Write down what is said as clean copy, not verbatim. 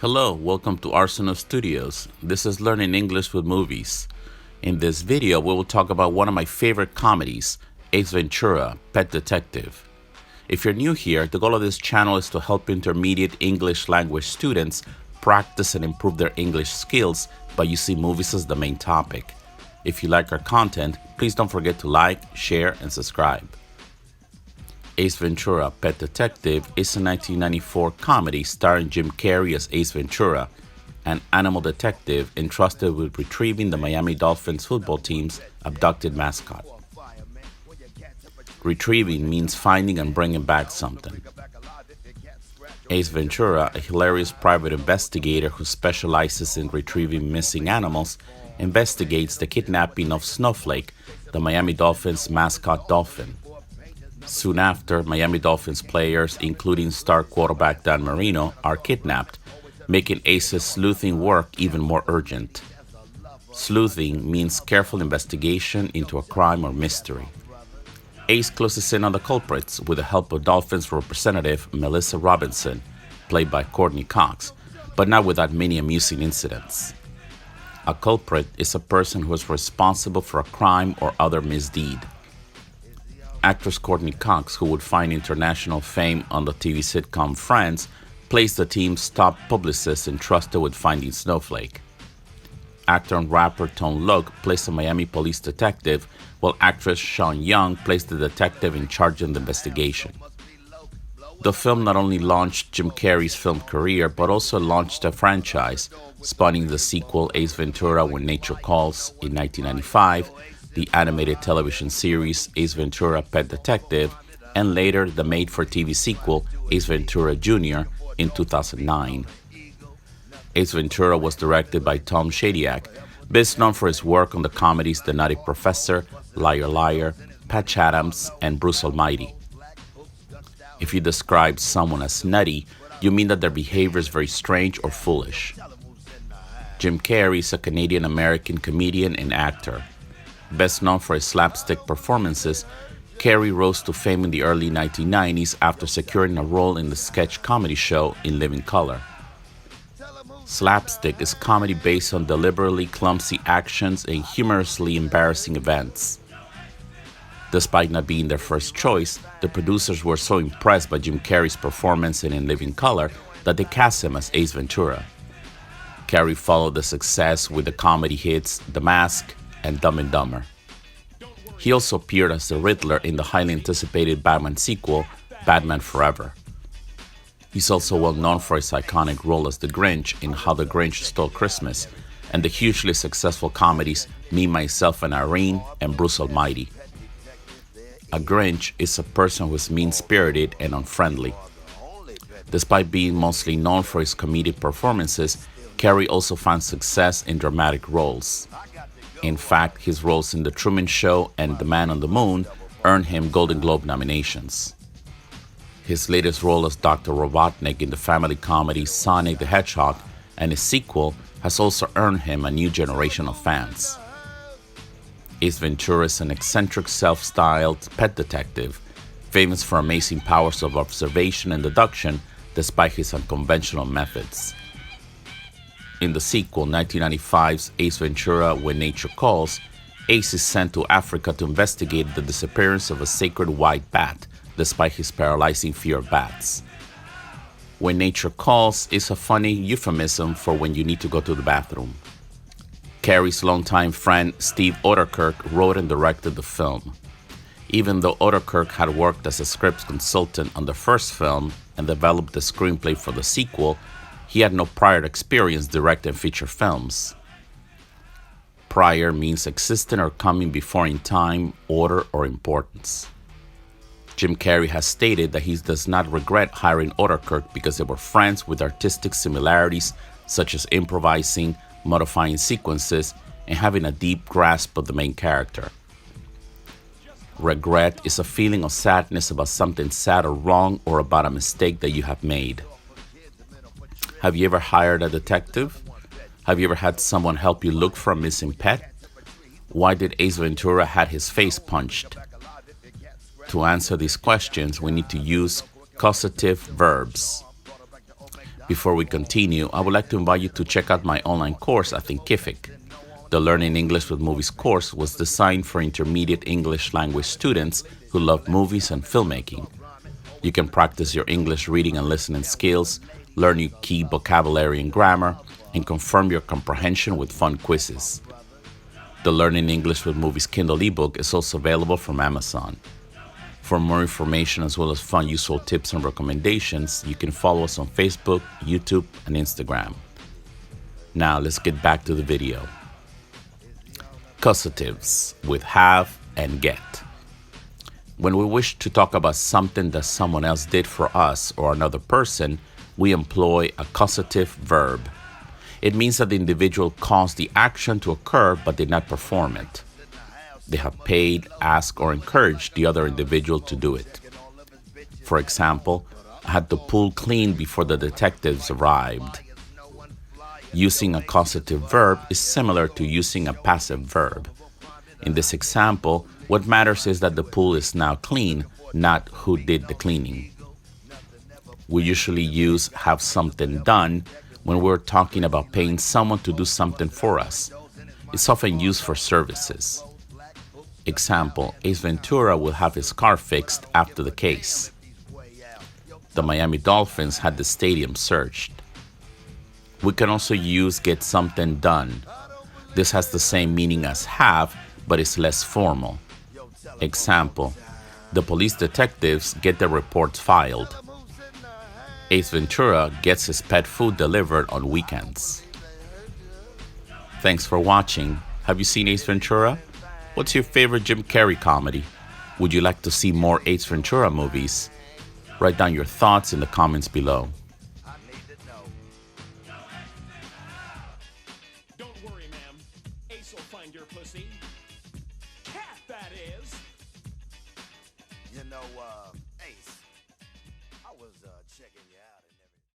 Hello, welcome to Arsenal Studios. This is Learning English with Movies. In this video, we will talk about one of my favorite comedies, Ace Ventura, Pet Detective. If you're new here, the goal of this channel is to help intermediate English language students practice and improve their English skills by using movies as the main topic. If you like our content, please don't forget to like, share, and subscribe. Ace Ventura, Pet Detective is a 1994 comedy starring Jim Carrey as Ace Ventura, an animal detective entrusted with retrieving the Miami Dolphins football team's abducted mascot. Retrieving means finding and bringing back something. Ace Ventura, a hilarious private investigator who specializes in retrieving missing animals, investigates the kidnapping of Snowflake, the Miami Dolphins mascot dolphin. Soon after, Miami Dolphins players, including star quarterback Dan Marino, are kidnapped, making Ace's sleuthing work even more urgent. Sleuthing means careful investigation into a crime or mystery. Ace closes in on the culprits with the help of Dolphins representative Melissa Robinson, played by Courtney Cox, but not without many amusing incidents. A culprit is a person who is responsible for a crime or other misdeed. Actress Courtney Cox, who would find international fame on the TV sitcom Friends, plays the team's top publicist entrusted with finding Snowflake. Actor and rapper Tone Loc plays a Miami police detective, while actress Sean Young plays the detective in charge of the investigation. The film not only launched Jim Carrey's film career, but also launched a franchise, spawning the sequel Ace Ventura: When Nature Calls in 1995, the animated television series Ace Ventura: Pet Detective, and later the made-for-TV sequel Ace Ventura Jr. in 2009. Ace Ventura was directed by Tom Shadyac, best known for his work on the comedies The Nutty Professor, Liar Liar, Patch Adams, and Bruce Almighty. If you describe someone as nutty, you mean that their behavior is very strange or foolish. Jim Carrey is a Canadian-American comedian and actor. Best known for his slapstick performances, Carrey rose to fame in the early 1990s after securing a role in the sketch comedy show In Living Color. Slapstick is comedy based on deliberately clumsy actions and humorously embarrassing events. Despite not being their first choice, the producers were so impressed by Jim Carrey's performance in Living Color that they cast him as Ace Ventura. Carrey followed the success with the comedy hits The Mask and Dumb and Dumber. He also appeared as the Riddler in the highly anticipated Batman sequel, Batman Forever. He's also well known for his iconic role as the Grinch in How the Grinch Stole Christmas and the hugely successful comedies Me, Myself, and Irene and Bruce Almighty. A Grinch is a person who is mean-spirited and unfriendly. Despite being mostly known for his comedic performances, Carrey also found success in dramatic roles. In fact, his roles in The Truman Show and The Man on the Moon earned him Golden Globe nominations. His latest role as Dr. Robotnik in the family comedy Sonic the Hedgehog and his sequel has also earned him a new generation of fans. Ace Ventura is an eccentric, self-styled pet detective, famous for amazing powers of observation and deduction despite his unconventional methods. In the sequel, 1995's Ace Ventura: When Nature Calls, Ace is sent to Africa to investigate the disappearance of a sacred white bat, despite his paralyzing fear of bats. When Nature Calls is a funny euphemism for when you need to go to the bathroom. Carrey's longtime friend Steve Oderkirk wrote and directed the film. Even though Oderkirk had worked as a script consultant on the first film and developed the screenplay for the sequel, he had no prior experience directing feature films. Prior means existing or coming before in time, order, or importance. Jim Carrey has stated that he does not regret hiring Oderkirk because they were friends with artistic similarities such as improvising, modifying sequences, and having a deep grasp of the main character. Regret is a feeling of sadness about something sad or wrong or about a mistake that you have made. Have you ever hired a detective? Have you ever had someone help you look for a missing pet? Why did Ace Ventura have his face punched? To answer these questions, we need to use causative verbs. Before we continue, I would like to invite you to check out my online course at THINKIFIC. The Learning English with Movies course was designed for intermediate English language students who love movies and filmmaking. You can practice your English reading and listening skills, learn new key vocabulary and grammar, and confirm your comprehension with fun quizzes. The Learning English with Movies Kindle ebook is also available from Amazon. For more information as well as fun, useful tips and recommendations, you can follow us on Facebook, YouTube, and Instagram. Now let's get back to the video. Causatives with have and get. When we wish to talk about something that someone else did for us or another person, we employ a causative verb. It means that the individual caused the action to occur but did not perform it. They have paid, asked, or encouraged the other individual to do it. For example, I had the pool cleaned before the detectives arrived. Using a causative verb is similar to using a passive verb. In this example, what matters is that the pool is now clean, not who did the cleaning. We usually use have something done when we're talking about paying someone to do something for us. It's often used for services. Example, Ace Ventura will have his car fixed after the case. The Miami Dolphins had the stadium searched. We can also use get something done. This has the same meaning as have, but is less formal. Example, the police detectives get their reports filed. Ace Ventura gets his pet food delivered on weekends. Thanks for watching. Have you seen Ace Ventura? What's your favorite Jim Carrey comedy? Would you like to see more Ace Ventura movies? Write down your thoughts in the comments below. Don't worry, ma'am. Ace will find your pussy. Cat, that is. You know, Ace, I was checking you out.